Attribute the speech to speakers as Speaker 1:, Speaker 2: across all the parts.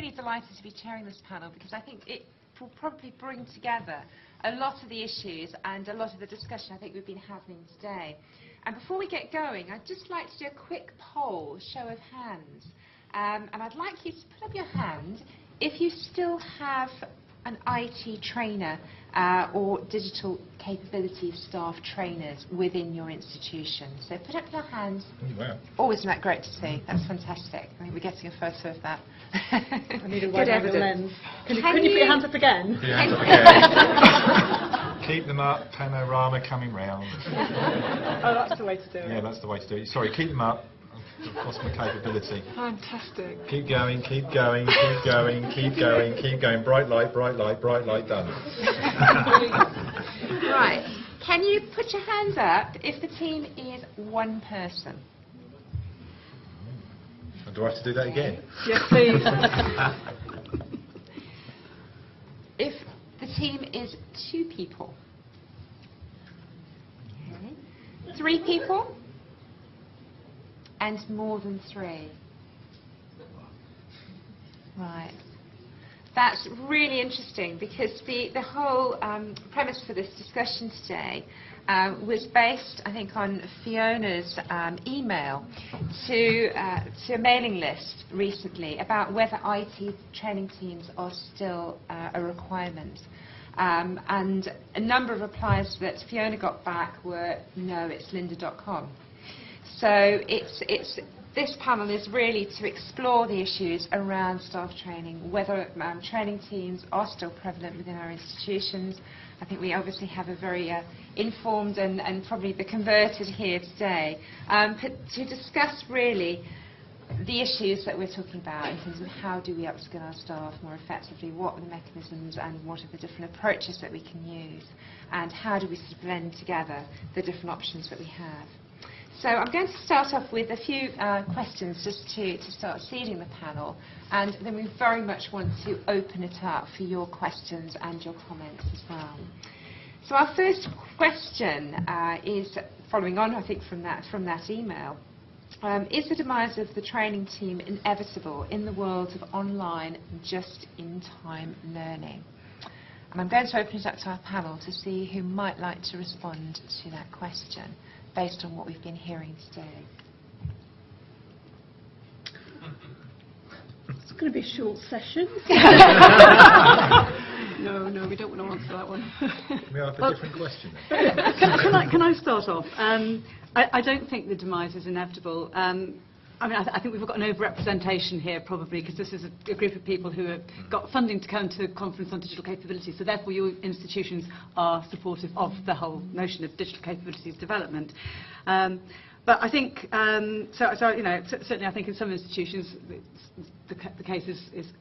Speaker 1: really delighted to be chairing this panel because I think it will probably bring together a lot of the issues and a lot of the discussion I think we've been having today. And before we get going, I'd just like to do a quick poll, show of hands. And I'd like you to put up your hand if you still have an IT trainer or digital capability staff trainers within your institution. So put up your hands.
Speaker 2: Wow.
Speaker 1: Oh, isn't that great to see? That's fantastic. I think we're getting a photo of that.
Speaker 3: I need a wide-angle lens. Can you put your hands up again?
Speaker 2: Yeah. Keep them up, panorama coming round.
Speaker 3: Oh, that's the way to do it.
Speaker 2: Yeah, that's the way to do it. Sorry, keep them up. I've lost my capability.
Speaker 3: Fantastic.
Speaker 2: Keep going, keep going, keep going, keep going, keep going. Bright light, bright light, bright light, done.
Speaker 1: Right. Can you put your hands up if the team is one person?
Speaker 2: Do I have to do that again?
Speaker 3: Yes, please.
Speaker 1: If the team is two people? Okay. 3 people? And more than 3? Right. That's really interesting because the whole premise for this discussion today was based, I think, on Fiona's email to a mailing list recently about whether IT training teams are still a requirement. And a number of replies that Fiona got back were, no, it's lynda.com. So this panel is really to explore the issues around staff training, whether training teams are still prevalent within our institutions. I think we obviously have a very informed and probably the converted here today, to discuss really the issues that we're talking about in terms of how do we upskill our staff more effectively, what are the mechanisms and what are the different approaches that we can use, and how do we sort of blend together the different options that we have. So I'm going to start off with a few questions just to start seeding the panel, and then we very much want to open it up for your questions and your comments as well. So our first question is following on, I think, from that email. Is the demise of the training team inevitable in the world of online just-in-time learning? And I'm going to open it up to our panel to see who might like to respond to that question based on what we've been hearing today.
Speaker 3: It's going to be a short session. No, we don't want to answer that one.
Speaker 2: May I have a different question then?
Speaker 3: Can I start off? I don't think the demise is inevitable. I mean, I think we've got an over-representation here, probably, because this is a group of people who have got funding to come to a conference on digital capabilities, so therefore your institutions are supportive of the whole notion of digital capabilities development. But I think, you know, certainly I think in some institutions the case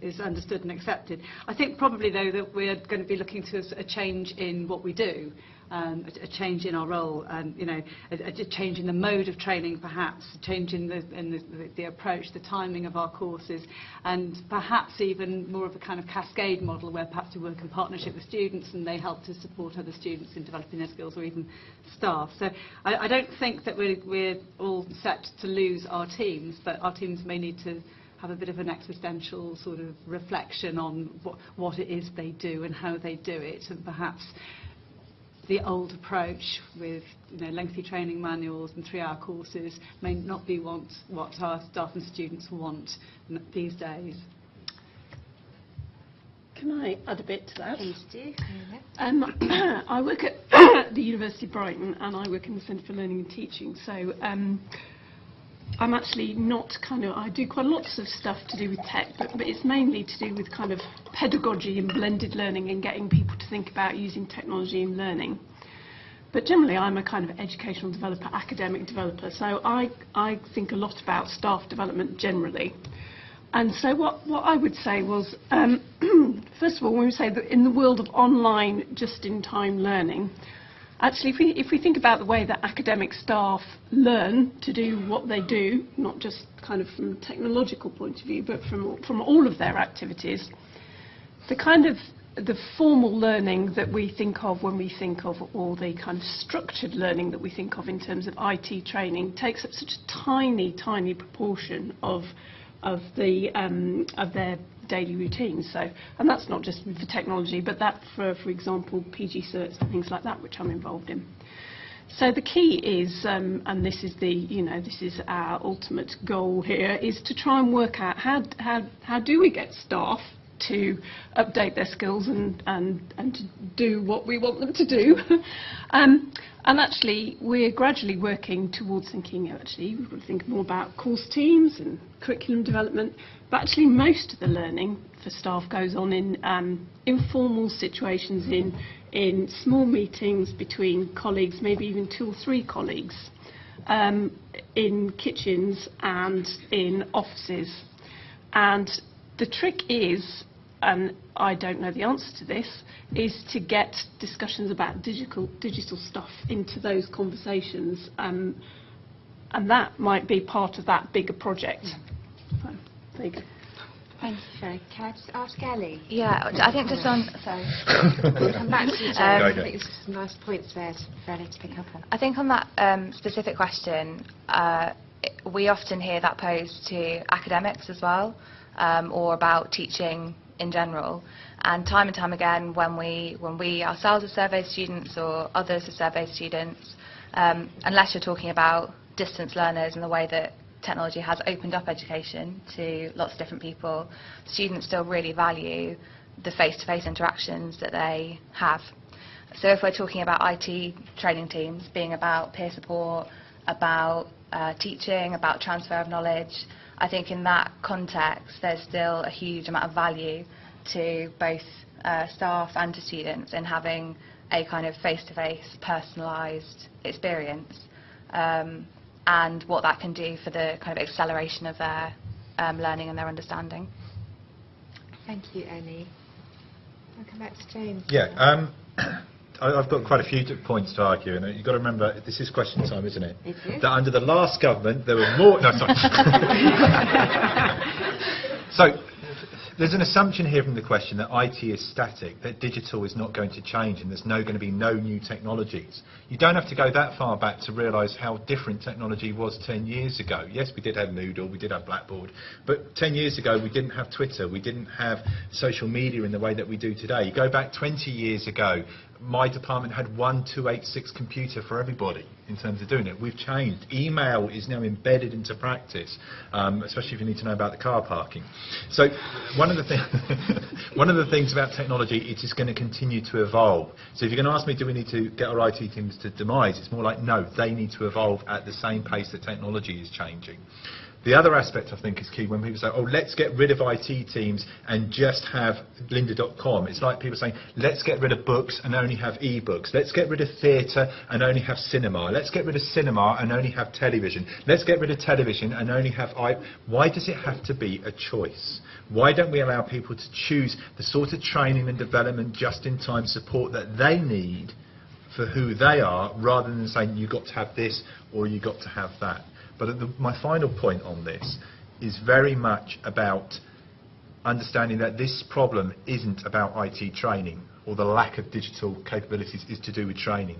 Speaker 3: is understood and accepted. I think probably, though, that we're going to be looking to a change in what we do. A change in our role, and you know, a change in the mode of training, perhaps, a change in the approach, the timing of our courses, and perhaps even more of a kind of cascade model where perhaps we work in partnership with students and they help to support other students in developing their skills, or even staff. So I don't think that we're all set to lose our teams, but our teams may need to have a bit of an existential sort of reflection on what it is they do and how they do it, and perhaps the old approach with, you know, lengthy training manuals and 3-hour courses may not be what our staff and students want these days.
Speaker 4: Can I add a bit to that?
Speaker 1: Please do.
Speaker 4: I work at the University of Brighton, and I work in the Centre for Learning and Teaching. So I'm actually not I do quite lots of stuff to do with tech, but it's mainly to do with kind of pedagogy and blended learning and getting people to think about using technology in learning. But generally I'm a kind of educational developer, academic developer, so I think a lot about staff development generally. And so what I would say was, first of all, when we say that in the world of online just-in-time learning, actually, if we think about the way that academic staff learn to do what they do, not just kind of from a technological point of view, but from all of their activities, the formal learning that we think of when we think of, or the kind of structured learning that we think of in terms of IT training, takes up such a tiny, tiny proportion of their daily routines. So, and that's not just for technology, but that for example, PG certs and things like that, which I'm involved in. So the key is, and this is this is our ultimate goal here, is to try and work out how do we get staff to update their skills and to do what we want them to do. And actually, we're gradually working towards thinking, actually, we've got to think more about course teams and curriculum development. But actually, most of the learning for staff goes on in informal situations, in small meetings between colleagues, maybe even 2 or 3 colleagues, in kitchens and in offices. And the trick is, and I don't know the answer to this, is to get discussions about digital stuff into those conversations, and that might be part of that bigger project. So, there you go.
Speaker 1: Thank you, Fiona. Can I just ask Ellie?
Speaker 5: Yeah, I think just on... Sorry.
Speaker 1: We'll come back to you, Jane. I think there's some nice points there for Ellie to pick up on.
Speaker 5: I think on that specific question, we often hear that posed to academics as well, or about teaching in general. And time again, when we ourselves are survey students or others are survey students, unless you're talking about distance learners and the way that technology has opened up education to lots of different people, students still really value the face-to-face interactions that they have. So if we're talking about IT training teams being about peer support, about teaching, about transfer of knowledge, I think in that context there's still a huge amount of value to both staff and to students in having a kind of face-to-face personalised experience, and what that can do for the kind of acceleration of their learning and their understanding.
Speaker 1: Thank you, Ellie. I'll come back to James.
Speaker 2: Yeah, I've got quite a few points to argue, and you've got to remember, this is question time, isn't it?
Speaker 1: It is.
Speaker 2: That under the last government, there were more... No, sorry. So, there's an assumption here from the question that IT is static, that digital is not going to change, and there's going to be no new technologies. You don't have to go that far back to realise how different technology was 10 years ago. Yes, we did have Moodle, we did have Blackboard, but 10 years ago we didn't have Twitter, we didn't have social media in the way that we do today. You go back 20 years ago, my department had 1286 computer for everybody in terms of doing it. We've changed. Email is now embedded into practice, especially if you need to know about the car parking. So one of the things about technology, it is going to continue to evolve. So if you're going to ask me, do we need to get our IT teams to demise, it's more like, no, they need to evolve at the same pace that technology is changing. The other aspect I think is key when people say, oh, let's get rid of IT teams and just have lynda.com. It's like people saying, let's get rid of books and only have e-books. Let's get rid of theatre and only have cinema. Let's get rid of cinema and only have television. Let's get rid of television and only have... Why does it have to be a choice? Why don't we allow people to choose the sort of training and development just-in-time support that they need for who they are, rather than saying you've got to have this or you've got to have that? But my final point on this is very much about understanding that this problem isn't about IT training, or the lack of digital capabilities is to do with training.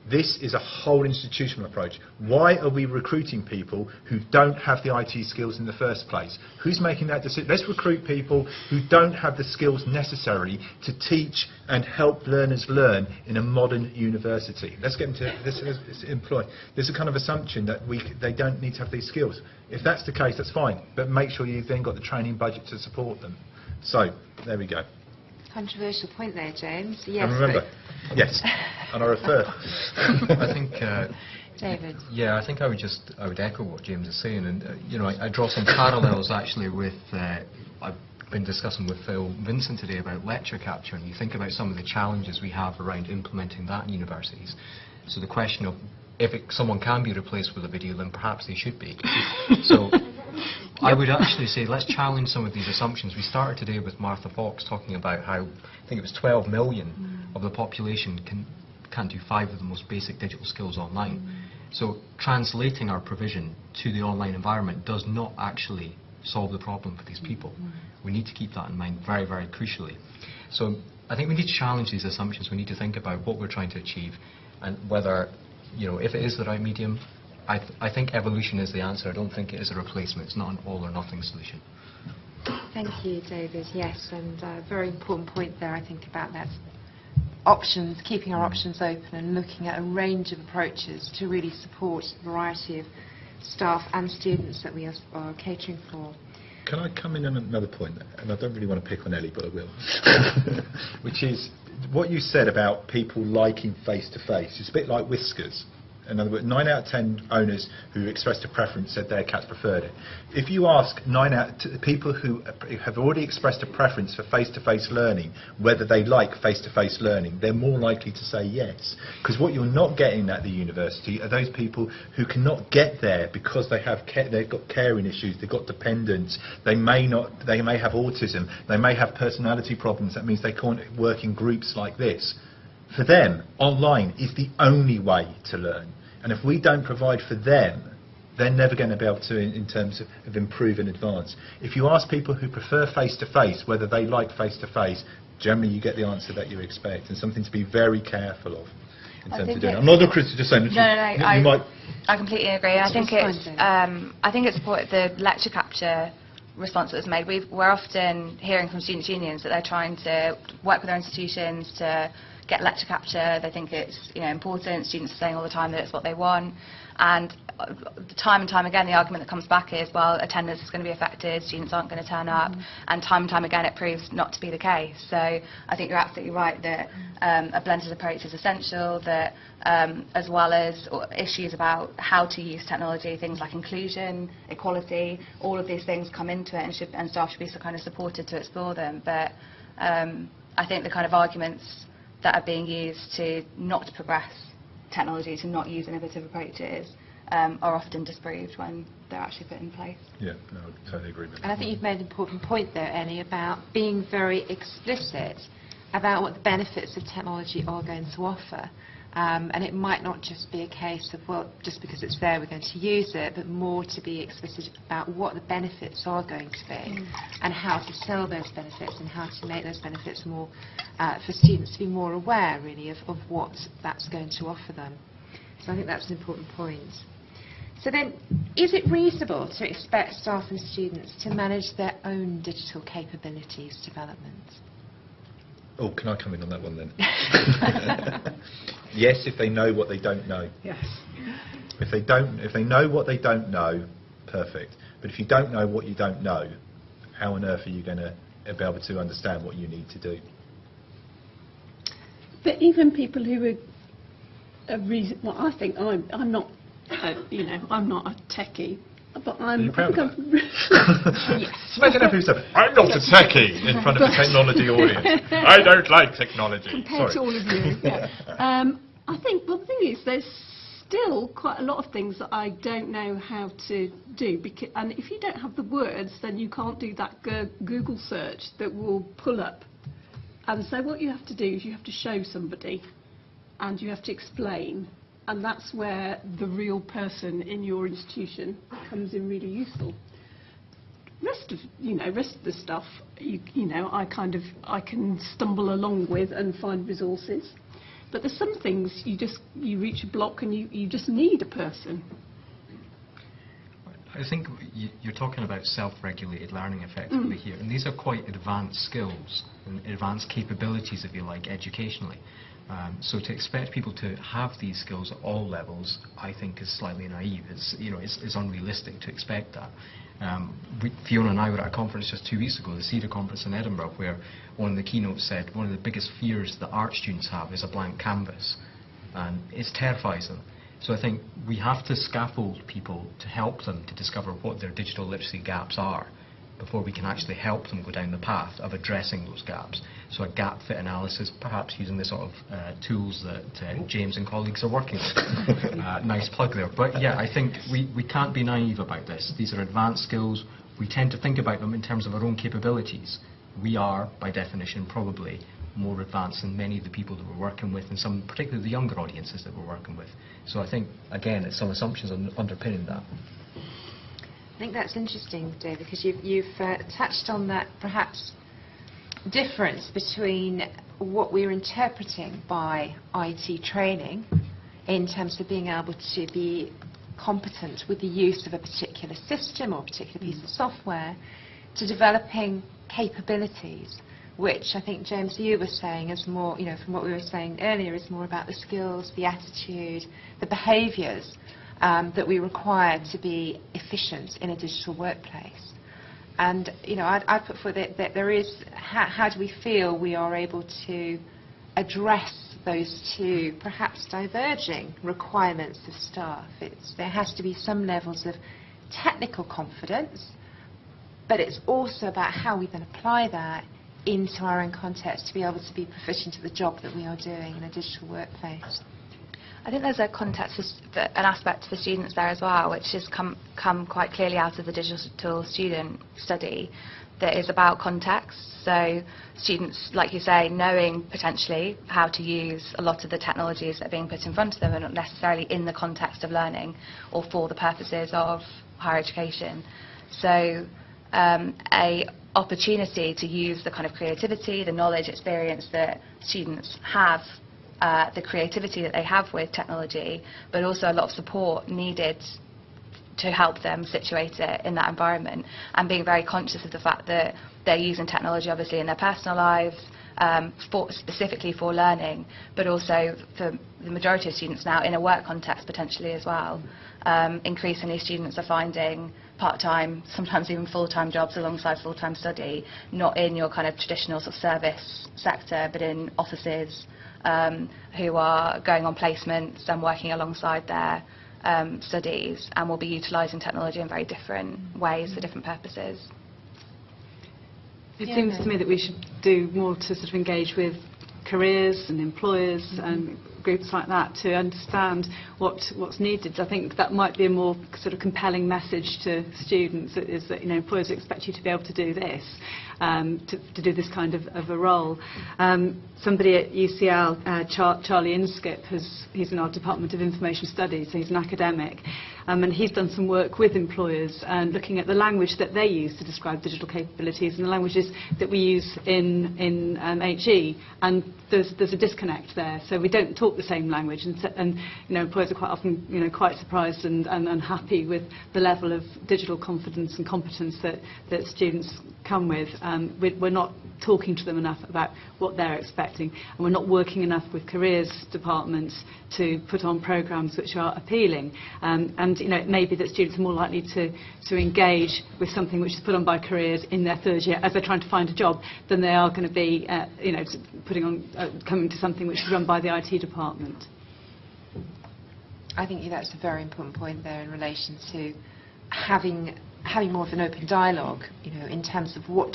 Speaker 2: This is a whole institutional approach. Why are we recruiting people who don't have the IT skills in the first place? Who's making that decision? Let's recruit people who don't have the skills necessary to teach and help learners learn in a modern university. Let's get them to this employ. There's a kind of assumption that they don't need to have these skills. If that's the case, that's fine. But make sure you've then got the training budget to support them. So, there we go.
Speaker 1: Controversial point there, James. Yes,
Speaker 2: and remember, yes, and I refer.
Speaker 6: I think,
Speaker 1: David.
Speaker 6: Yeah, I think I would echo what James is saying, and you know, I draw some parallels actually with I've been discussing with Phil Vincent today about lecture capture, and you think about some of the challenges we have around implementing that in universities. So the question of if someone can be replaced with a video, then perhaps they should be. So I would actually say let's challenge some of these assumptions. We started today with Martha Fox talking about how, I think it was 12 million of the population can't do 5 of the most basic digital skills online. So translating our provision to the online environment does not actually solve the problem for these people. We need to keep that in mind very, very crucially. So I think we need to challenge these assumptions. We need to think about what we're trying to achieve and whether, you know, if it is the right medium, I think evolution is the answer. I don't think it is a replacement. It's not an all or nothing solution.
Speaker 1: Thank you, David. Yes, and a very important point there, I think, about that options, keeping our options open and looking at a range of approaches to really support the variety of staff and students that we are catering for.
Speaker 2: Can I come in on another point? And I don't really want to pick on Ellie, but I will. Which is what you said about people liking face-to-face. It's a bit like whiskers. In other words, 9 out of 10 owners who expressed a preference said their cats preferred it. If you ask people who have already expressed a preference for face-to-face learning whether they like face-to-face learning, they're more likely to say yes. Because what you're not getting at the university are those people who cannot get there because they've got caring issues, they've got dependents, they may have autism, they may have personality problems. That means they can't work in groups like this. For them, online is the only way to learn. And if we don't provide for them, they're never going to be able to, in terms of improve and advance. If you ask people who prefer face-to-face whether they like face-to-face, generally you get the answer that you expect, and something to be very careful of in terms of doing. I'm not a critic, just saying.
Speaker 5: I completely agree. I think it's important, the lecture capture response that was made. We're often hearing from students' unions that they're trying to work with their institutions to get lecture capture. They think it's important. Students are saying all the time that it's what they want, and time and time again the argument that comes back is, well, attendance is going to be affected, students aren't going to turn up, and time again it proves not to be the case. So I think you're absolutely right that a blended approach is essential, that as well as issues about how to use technology, things like inclusion, equality, all of these things come into it, and staff should be kind of supported to explore them. But I think the kind of arguments that are being used to not progress technology, to not use innovative approaches, are often disproved when they're actually put in place.
Speaker 2: Yeah, no, I totally agree with that.
Speaker 1: And I think you've made an important point there, Ellie, about being very explicit about what the benefits of technology are going to offer. And it might not just be a case of, well, just because it's there we're going to use it, but more to be explicit about what the benefits are going to be and how to sell those benefits and how to make those benefits more, for students to be more aware really of what that's going to offer them. So I think that's an important point. So then, is it reasonable to expect staff and students to manage their own digital capabilities development?
Speaker 2: Oh, can I come in on that one then? Yes, if they know what they don't know.
Speaker 3: Yes.
Speaker 2: If they know what they don't know, perfect. But if you don't know what you don't know, how on earth are you going to be able to understand what you need to do?
Speaker 4: But even people who are well, I think I'm not, I'm not a techie. But
Speaker 2: Are you proud of that? Yes. Make an effort yourself. I'm not a techie in front of a technology audience. I don't like technology.
Speaker 4: Compared to all of you. Yeah. I think, well, the thing is, there's still quite a lot of things that I don't know how to do. And if you don't have the words, then you can't do that Google search that will pull up. And so what you have to do is you have to show somebody and you have to explain. And that's where the real person in your institution comes in really useful. Rest of the stuff, I can stumble along with and find resources. But there's some things you reach a block and you just need a person.
Speaker 6: I think you're talking about self-regulated learning effectively here, and these are quite advanced skills and advanced capabilities, if you like, educationally. So to expect people to have these skills at all levels, I think, is slightly naive. It's unrealistic to expect that. Fiona and I were at a conference just 2 weeks ago, the CEDA conference in Edinburgh, where one of the keynotes said one of the biggest fears that art students have is a blank canvas, and it terrifies them. So I think we have to scaffold people to help them to discover what their digital literacy gaps are before we can actually help them go down the path of addressing those gaps. So a gap fit analysis, perhaps using the sort of tools that James and colleagues are working with. Nice plug there. But yeah, I think we can't be naive about this. These are advanced skills. We tend to think about them in terms of our own capabilities. We are, by definition, probably more advanced than many of the people that we're working with, and some, particularly the younger audiences that we're working with. So I think, again, it's some assumptions underpinning that.
Speaker 1: I think that's interesting, David, because you've touched on that perhaps difference between what we're interpreting by IT training in terms of being able to be competent with the use of a particular system or a particular piece of software, to developing capabilities, which I think, James, you were saying is more, from what we were saying earlier, is more about the skills, the attitude, the behaviours that we require to be efficient in a digital workplace. And, I put forward that there is, how do we feel we are able to address those two perhaps diverging requirements of staff? There has to be some levels of technical confidence, but it's also about how we then apply that into our own context to be able to be proficient at the job that we are doing in a digital workplace.
Speaker 5: I think there's a context, an aspect for students there as well, which has come quite clearly out of the digital student study, that is about context. So students, like you say, knowing potentially how to use a lot of the technologies that are being put in front of them are not necessarily in the context of learning or for the purposes of higher education. So a opportunity to use the kind of creativity, the knowledge, experience that students have, the creativity that they have with technology, but also a lot of support needed to help them situate it in that environment, and being very conscious of the fact that they're using technology obviously in their personal lives, specifically for learning, but also for the majority of students now in a work context potentially as well. Increasingly students are finding part-time, sometimes even full-time jobs alongside full-time study, not in your kind of traditional sort of service sector, but in offices, who are going on placements and working alongside their studies, and will be utilising technology in very different ways for different purposes.
Speaker 3: It seems to me that we should do more to sort of engage with careers and employers and groups like that to understand what's needed. I think that might be a more sort of compelling message to students, is that employers expect you to be able to do this, to do this kind of a role. Somebody at UCL, Charlie Inskip, he's in our Department of Information Studies, so he's an academic, and he's done some work with employers and looking at the language that they use to describe digital capabilities and the languages that we use in HE, and there's a disconnect there. So we don't talk the same language, and employers are quite often quite surprised and unhappy with the level of digital confidence and competence that students come with. We're not talking to them enough about what they're expecting, and we're not working enough with careers departments to put on programmes which are appealing. And it may be that students are more likely to engage with something which is put on by careers in their third year as they're trying to find a job, than they are going to be coming to something which is run by the IT department.
Speaker 1: I think that's a very important point there in relation to having more of an open dialogue, in terms of what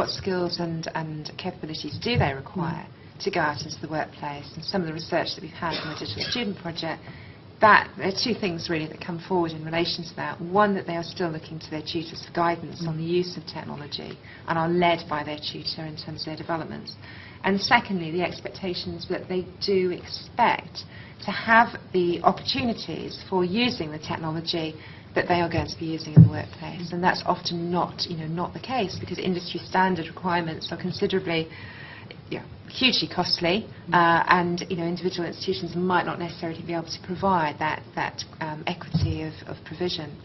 Speaker 1: skills and capabilities do they require to go out into the workplace. And some of the research that we've had from the Digital Student Project, that there are two things really that come forward in relation to that. One, that they are still looking to their tutors for guidance on the use of technology and are led by their tutor in terms of their developments. And secondly, the expectations that they do expect to have the opportunities for using the technology that they are going to be using in the workplace. And that's often not the case, because industry standard requirements are considerably, hugely costly, and individual institutions might not necessarily be able to provide that equity of provision.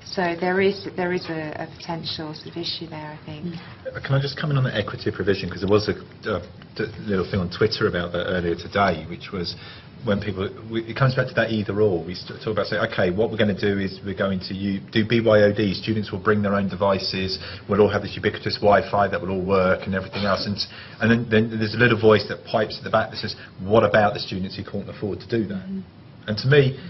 Speaker 1: So there is a potential sort of issue there, I think.
Speaker 2: Can I just come in on the equity of provision, because there was a little thing on Twitter about that earlier today, which was when it comes back to that either or. We talk about saying, okay, what we're going to do is we're going to do BYOD. Students will bring their own devices. We'll all have this ubiquitous Wi-Fi that will all work and everything else. And then there's a little voice that pipes at the back that says, what about the students who can't afford to do that? And to me,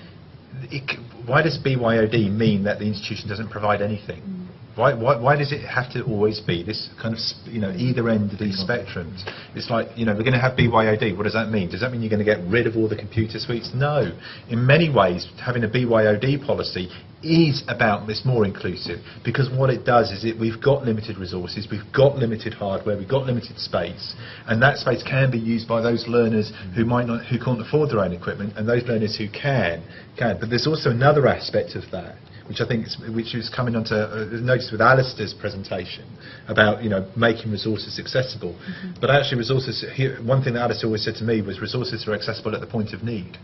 Speaker 2: why does BYOD mean that the institution doesn't provide anything? Why does it have to always be this kind of either end of these spectrums? It's like, we're going to have BYOD. What does that mean? Does that mean you're going to get rid of all the computer suites? No. In many ways, having a BYOD policy is about this more inclusive, because what it does is we've got limited resources, we've got limited hardware, we've got limited space, and that space can be used by those learners who can't afford their own equipment, and those learners who can. But there's also another aspect of that, which I think is coming onto notice with Alistair's presentation about making resources accessible. But actually, resources here. One thing that Alistair always said to me was resources are accessible at the point of need.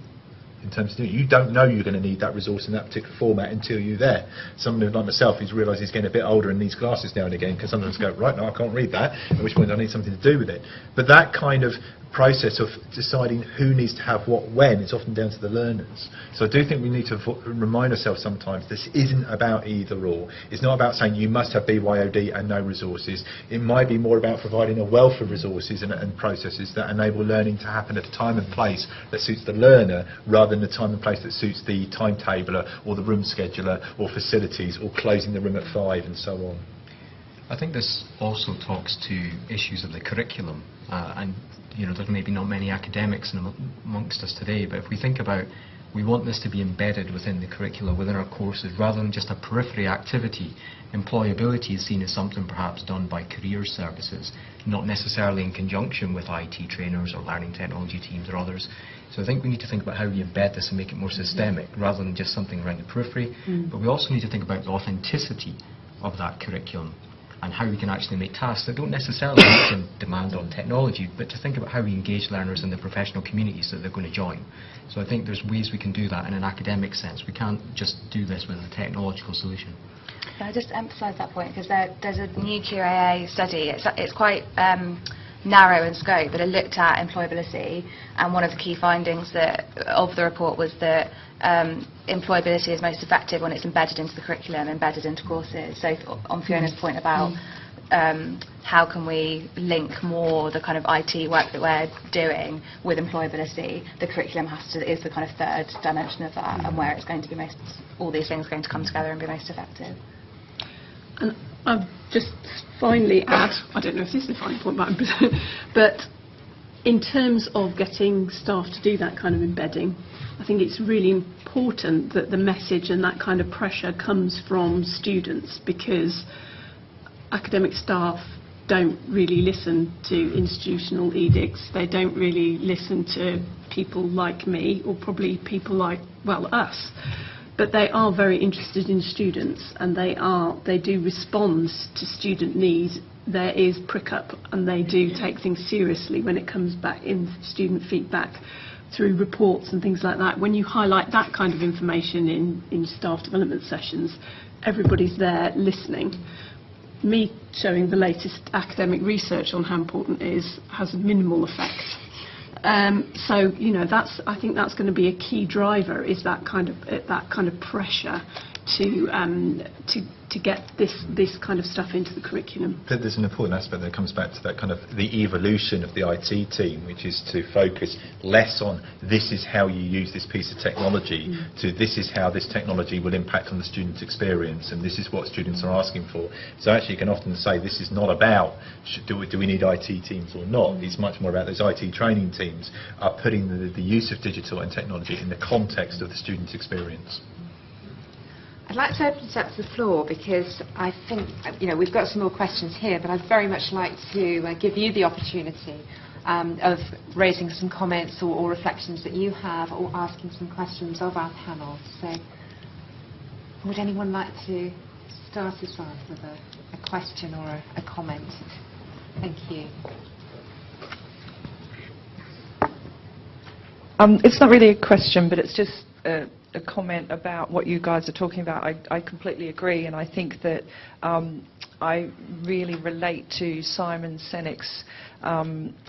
Speaker 2: in terms of doing it. You don't know you're going to need that resource in that particular format until you're there. Someone like myself who's realised he's getting a bit older and needs glasses now and again, because sometimes go, right, no, I can't read that, at which point I need something to do with it. But that kind of process of deciding who needs to have what when is often down to the learners. So I do think we need to remind ourselves sometimes this isn't about either or. It's not about saying you must have BYOD and no resources. It might be more about providing a wealth of resources and processes that enable learning to happen at a time and place that suits the learner, rather than the time and place that suits the timetabler or the room scheduler or facilities or closing the room at 5 and so on.
Speaker 6: I think this also talks to issues of the curriculum, and there's maybe not many academics amongst us today, but if we think about, we want this to be embedded within the curricula, within our courses, rather than just a periphery activity. Employability is seen as something perhaps done by career services, not necessarily in conjunction with IT trainers or learning technology teams or others. So I think we need to think about how we embed this and make it more systemic, rather than just something around the periphery. But we also need to think about the authenticity of that curriculum, and how we can actually make tasks that don't necessarily demand on technology, but to think about how we engage learners in the professional communities that they're going to join. So I think there's ways we can do that in an academic sense. We can't just do this with a technological solution.
Speaker 5: Can I just emphasise that point, because there's a new QAA study. It's quite narrow in scope, but it looked at employability, and one of the key findings of the report was that employability is most effective when it's embedded into the curriculum, embedded into courses. So on Fiona's point about how can we link more the kind of IT work that we're doing with employability, the curriculum is the kind of third dimension of that, and where it's going to be all these things are going to come together and be most effective.
Speaker 4: And I'll just finally add, I don't know if this is the final point, but in terms of getting staff to do that kind of embedding, I think it's really important that the message and that kind of pressure comes from students, because academic staff don't really listen to institutional edicts. They don't really listen to people like me, or probably people like, well, us. But they are very interested in students, and they do respond to student needs. There is prick up, and they do take things seriously when it comes back in student feedback through reports and things like that. When you highlight that kind of information in staff development sessions, everybody's there listening. Me showing the latest academic research on how important it is has a minimal effect. So I think that's going to be a key driver, is that kind of pressure to get this kind of stuff into the curriculum.
Speaker 2: But there's an important aspect that comes back to that kind of the evolution of the IT team, which is to focus less on this is how you use this piece of technology to this is how this technology will impact on the student's experience, and this is what students are asking for. So actually you can often say this is not about do we need IT teams or not. It's much more about those IT training teams are putting the use of digital and technology in the context of the student's experience.
Speaker 1: I'd like to open it up to the floor, because I think we've got some more questions here, but I'd very much like to give you the opportunity of raising some comments or reflections that you have, or asking some questions of our panel. So would anyone like to start us off with a question or a comment? Thank you.
Speaker 7: It's not really a question, but it's just a comment about what you guys are talking about. I completely agree, and I think that I really relate to Simon Sinek's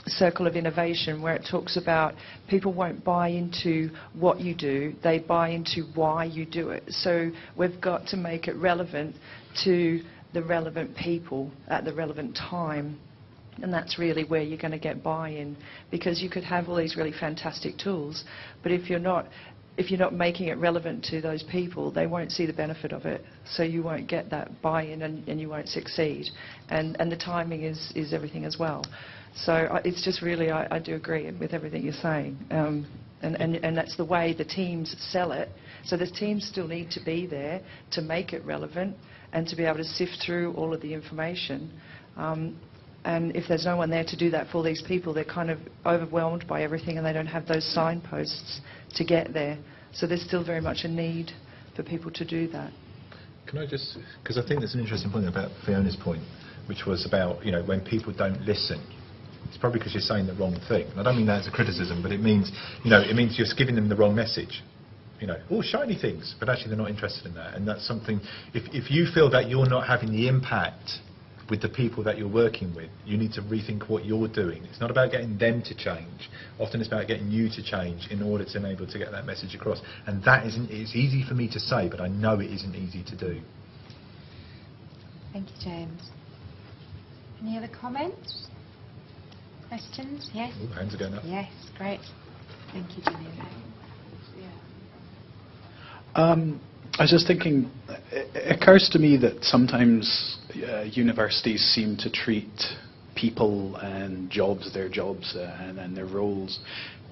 Speaker 7: circle of innovation, where it talks about people won't buy into what you do, they buy into why you do it. So we've got to make it relevant to the relevant people at the relevant time. And that's really where you're going to get buy-in, because you could have all these really fantastic tools, but if you're not making it relevant to those people, they won't see the benefit of it. So you won't get that buy-in, and you won't succeed. And the timing is everything as well. So it's just really, I do agree with everything you're saying. And that's the way the teams sell it. So the teams still need to be there to make it relevant and to be able to sift through all of the information. And if there's no one there to do that for these people, they're kind of overwhelmed by everything, and they don't have those signposts to get there. So there's still very much a need for people to do that.
Speaker 2: Can I just, because I think there's an interesting point about Fiona's point, which was about when people don't listen, it's probably because you're saying the wrong thing. And I don't mean that as a criticism, but it means, it means you're giving them the wrong message. All shiny things, but actually they're not interested in that. And that's something, if you feel that you're not having the impact with the people that you're working with, you need to rethink what you're doing. It's not about getting them to change. Often it's about getting you to change in order to enable to get that message across. And that it's easy for me to say, but I know it isn't easy to do.
Speaker 1: Thank you, James. Any other comments? Questions? Yes?
Speaker 2: Ooh, hands are going up.
Speaker 1: Yes, great. Thank you, Julia.
Speaker 8: I was just thinking, it occurs to me that sometimes universities seem to treat people and their jobs and their roles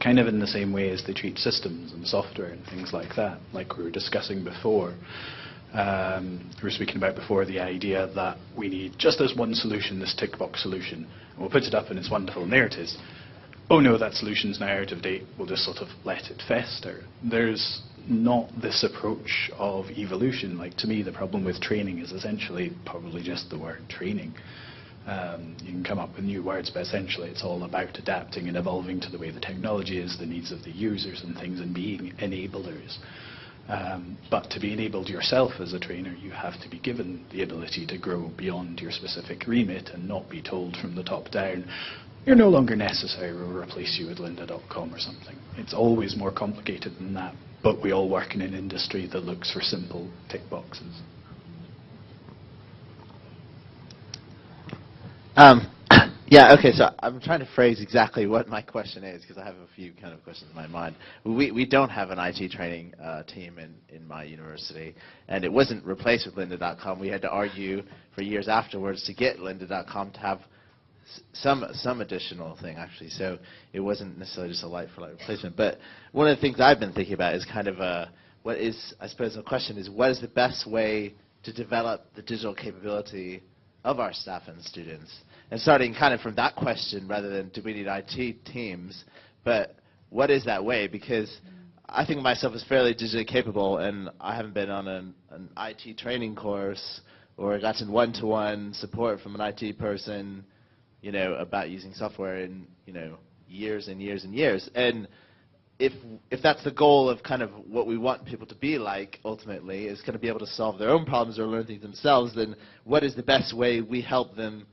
Speaker 8: kind of in the same way as they treat systems and software and things like that, like we were discussing before. We were speaking about before the idea that we need just this one solution, this tick box solution, and we'll put it up and it's wonderful, and there it is. Oh no, that solution's now out of date, we'll just sort of let it fester. There's not this approach of evolution. Like, to me, the problem with training is essentially probably just the word training. You can come up with new words, but essentially it's all about adapting and evolving to the way the technology is, the needs of the users and things, and being enablers. But to be enabled yourself as a trainer, you have to be given the ability to grow beyond your specific remit and not be told from the top down, you're no longer necessary, we'll replace you with lynda.com or something. It's always more complicated than that, but we all work in an industry that looks for simple tick boxes.
Speaker 9: Yeah, okay, so I'm trying to phrase exactly what my question is, because I have a few kind of questions in my mind. We don't have an IT training team in my university, and it wasn't replaced with lynda.com. We had to argue for years afterwards to get lynda.com to have some additional thing, actually, so it wasn't necessarily just a like-for-like replacement. But one of the things I've been thinking about is kind of I suppose the question is, what is the best way to develop the digital capability of our staff and students? And starting kind of from that question, rather than do we need IT teams, but what is that way? Because I think of myself as fairly digitally capable, and I haven't been on an IT training course or gotten one-to-one support from an IT person, about using software in, years and years and years. And if that's the goal of kind of what we want people to be like, ultimately, is kind of be able to solve their own problems or learn things themselves, then what is the best way we help them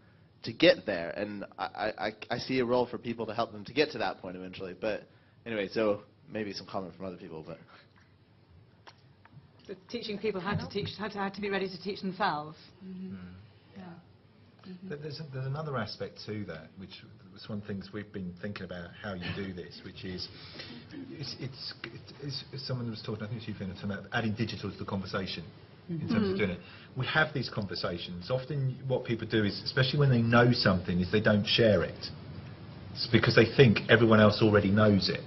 Speaker 9: to get there? And I see a role for people to help them to get to that point eventually. But anyway, so maybe some comment from other people. But
Speaker 3: teaching people how to be ready to teach themselves.
Speaker 1: Mm-hmm. Yeah.
Speaker 2: Mm-hmm. There's another aspect to that, which was one of the things we've been thinking about how you do this, which is it's someone was talking, I think it was you, Fiona, talking about adding digital to the conversation in terms of doing it. We have these conversations. Often what people do is, especially when they know something, is they don't share it. It's because they think everyone else already knows it.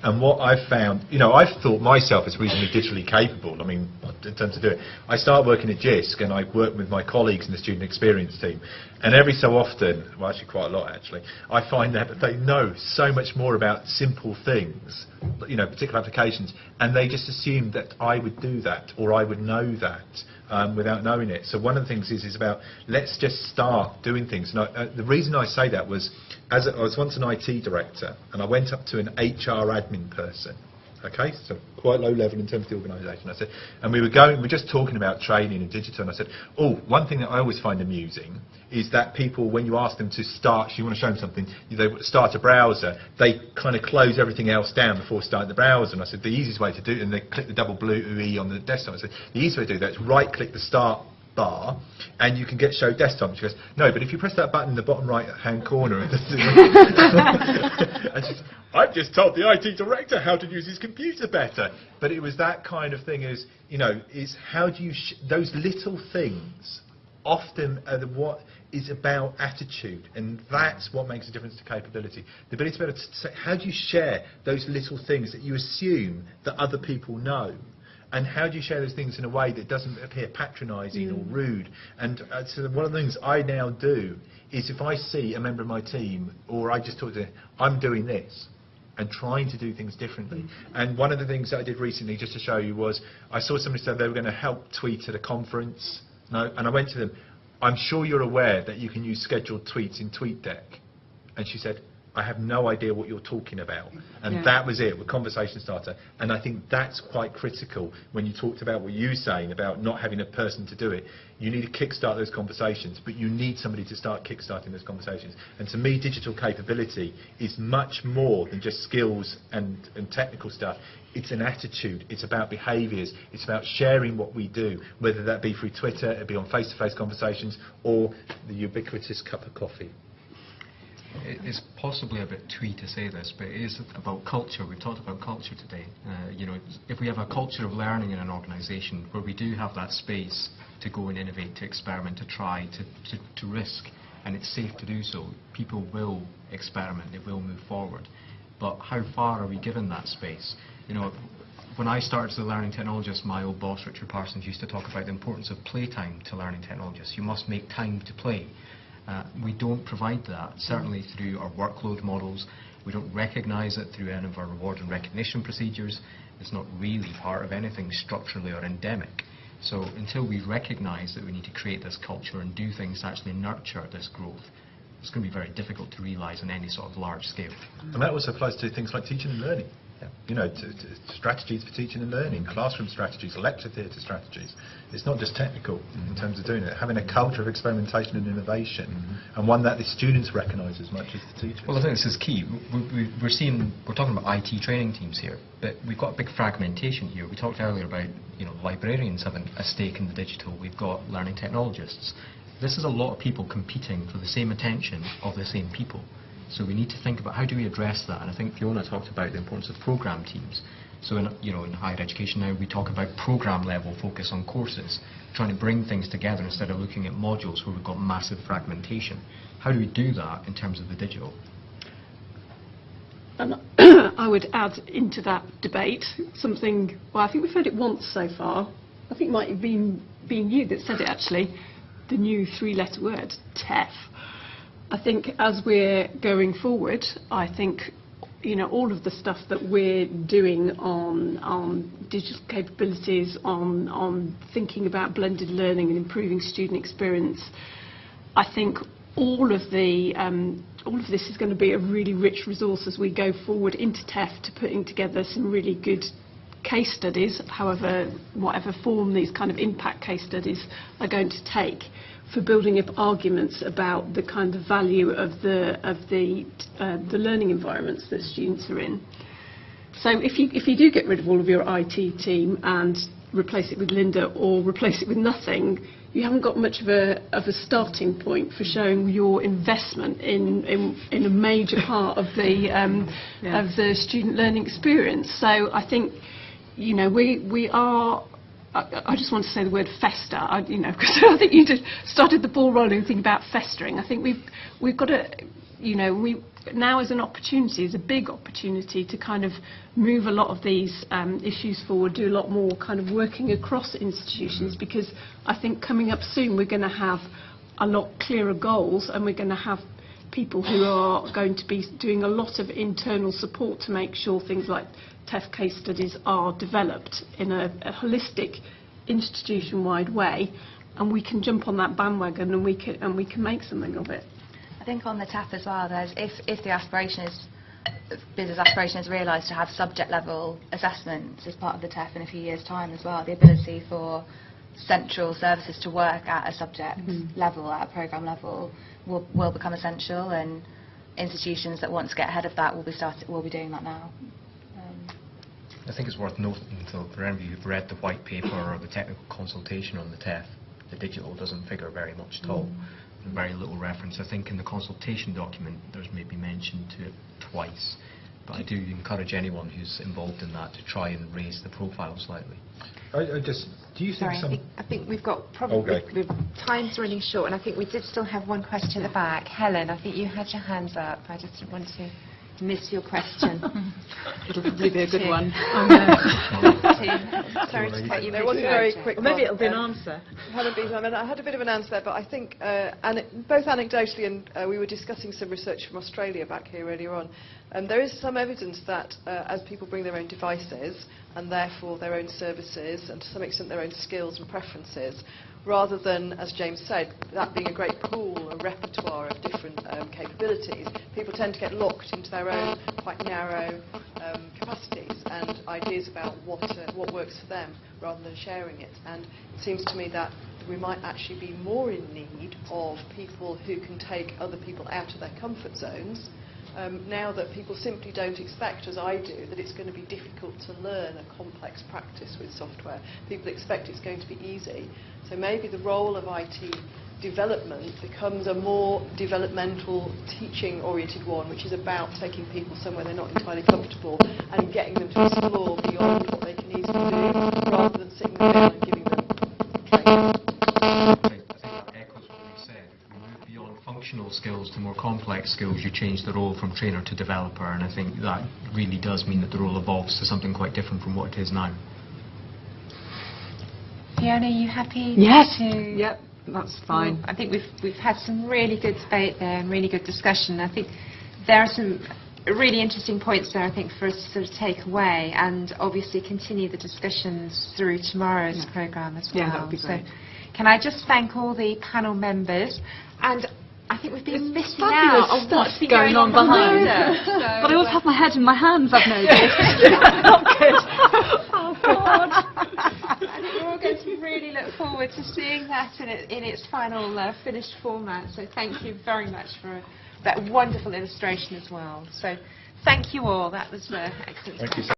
Speaker 2: And what I've found, I've thought myself as reasonably digitally capable, in terms of doing it. I started working at JISC, and I work with my colleagues in the student experience team. And every so often, well, actually quite a lot actually, I find that they know so much more about simple things, particular applications, and they just assume that I would do that, or I would know that without knowing it. So one of the things is about, let's just start doing things. And the reason I say that was, I was once an IT director, and I went up to an HR admin person, okay, so quite low level in terms of the organisation. I said, and we were just talking about training and digital, and I said, one thing that I always find amusing is that people, when you ask them to start, you want to show them something, they start a browser, they kind of close everything else down before starting the browser. And I said, the easiest way to do it, and they click the double blue E on the desktop. I said, the easiest way to do that is right-click the start bar, and you can get show desktop. She goes, no, but if you press that button in the bottom right hand corner, I've just told the IT director how to use his computer better. But it was that kind of thing, is how do you those little things often are what is about attitude, and that's what makes a difference to capability. The ability to be able to say, how do you share those little things that you assume that other people know? And how do you share those things in a way that doesn't appear patronising or rude? And so one of the things I now do is, if I see a member of my team, or I just talk to them, I'm doing this and trying to do things differently. And one of the things that I did recently, just to show you, was I saw somebody said they were going to help tweet at a conference. And I went to them, I'm sure you're aware that you can use scheduled tweets in TweetDeck. And she said, I have no idea what you're talking about. And
Speaker 3: Yeah.
Speaker 2: that was it, a conversation starter. And I think that's quite critical when you talked about what you were saying about not having a person to do it. You need to kickstart those conversations, but you need somebody to start kickstarting those conversations. And to me, digital capability is much more than just skills and technical stuff. It's an attitude, it's about behaviours, it's about sharing what we do, whether that be through Twitter, it be on face-to-face conversations, or the ubiquitous cup of coffee.
Speaker 6: It's possibly a bit twee to say this, but it is about culture. We've talked about culture today. If we have a culture of learning in an organisation where we do have that space to go and innovate, to experiment, to try, to risk, and it's safe to do so, people will experiment, they will move forward. But how far are we given that space? When I started as a learning technologist, my old boss, Richard Parsons, used to talk about the importance of playtime to learning technologists. You must make time to play. We don't provide that, certainly through our workload models. We don't recognise it through any of our reward and recognition procedures. It's not really part of anything structurally or endemic. So until we recognise that we need to create this culture and do things to actually nurture this growth, it's going to be very difficult to realise on any sort of large scale.
Speaker 2: And that also applies to things like teaching and learning. To strategies for teaching and learning, classroom strategies, lecture theatre strategies. It's not just technical in terms of doing it. Having a culture of experimentation and innovation, and one that the students recognise as much as the teachers.
Speaker 6: Well, I think this is key. We're talking about IT training teams here, but we've got a big fragmentation here. We talked earlier about librarians having a stake in the digital. We've got learning technologists. This is a lot of people competing for the same attention of the same people. So we need to think about how do we address that, and I think Fiona talked about the importance of programme teams. So in higher education now we talk about programme level focus on courses, trying to bring things together instead of looking at modules where we've got massive fragmentation. How do we do that in terms of the digital?
Speaker 4: And I would add into that debate something, well, I think we've heard it once so far. I think it might have been you that said it actually, the new three-letter word, TEF. I think as we're going forward, I think all of the stuff that we're doing on digital capabilities, on thinking about blended learning and improving student experience, I think all of this is going to be a really rich resource as we go forward into TEF to putting together some really good case studies, whatever form these kind of impact case studies are going to take, for building up arguments about the kind of value of the learning environments that students are in. So if you do get rid of all of your IT team and replace it with Linda or replace it with nothing, you haven't got much of a starting point for showing your investment in a major part of the student learning experience. So I think we are. I just want to say the word fester, because I think you just started the ball rolling thinking about festering. I think we've got to, now is an opportunity, is a big opportunity to kind of move a lot of these issues forward, do a lot more kind of working across institutions, because I think coming up soon we're going to have a lot clearer goals, and we're going to have people who are going to be doing a lot of internal support to make sure things like TEF case studies are developed in a holistic, institution-wide way, and we can jump on that bandwagon and we can make something of it.
Speaker 5: I think on the TEF as well, if the business aspiration is realised to have subject-level assessments as part of the TEF in a few years' time as well, the ability for central services to work at a subject level, at a programme level, will become essential, and institutions that want to get ahead of that will be doing that now.
Speaker 6: I think it's worth noting, for any of you who've read the white paper or the technical consultation on the TEF, the digital doesn't figure very much at all. Very little reference. I think in the consultation document there's maybe mention to it twice, but I do encourage anyone who's involved in that to try and raise the profile slightly.
Speaker 2: Do you think
Speaker 1: I think we've got probably time's running short, and I think we did still have one question at the back. Helen, I think you had your hands up. I just didn't want to miss your question.
Speaker 3: It'll probably be a good one.
Speaker 1: Sorry to cut you.
Speaker 10: It was a very quick one.
Speaker 3: Maybe it'll be an answer.
Speaker 10: I had a bit of an answer there, but I think both anecdotally and we were discussing some research from Australia back here earlier on, and there is some evidence that as people bring their own devices and therefore their own services and to some extent their own skills and preferences, rather than, as James said, that being a great pool, a repertoire of different different capabilities, people tend to get locked into their own quite narrow capacities and ideas about what works for them rather than sharing it. And it seems to me that we might actually be more in need of people who can take other people out of their comfort zones, now that people simply don't expect, as I do, that it's going to be difficult to learn a complex practice with software. People expect it's going to be easy. So maybe the role of IT development becomes a more developmental, teaching-oriented one, which is about taking people somewhere they're not entirely comfortable and getting them to explore beyond what they can easily do, rather than sitting them down and giving them training.
Speaker 6: I think that echoes what we said. If we move beyond functional skills to more complex skills, you change the role from trainer to developer, and I think that really does mean that the role evolves to something quite different from what it is now.
Speaker 1: Fiona, are you happy?
Speaker 3: Yes.
Speaker 1: To
Speaker 3: Yep. That's fine.
Speaker 1: I think we've had some really good debate there and really good discussion. I think there are some really interesting points there, I think, for us to sort of take away and obviously continue the discussions through tomorrow's programme as well.
Speaker 3: Yeah, that would be great.
Speaker 1: So can I just thank all the panel members, and I think we've been missing
Speaker 3: fabulous
Speaker 1: out on
Speaker 3: stuff
Speaker 1: what's been
Speaker 3: going on behind.
Speaker 1: So,
Speaker 3: But I always have my head in my hands, I've noticed. Not good. Oh, God.
Speaker 1: I think we're all going to really look forward to seeing that in its final finished format. So thank you very much for that wonderful illustration as well. So thank you all. That was excellent.
Speaker 2: Thank you.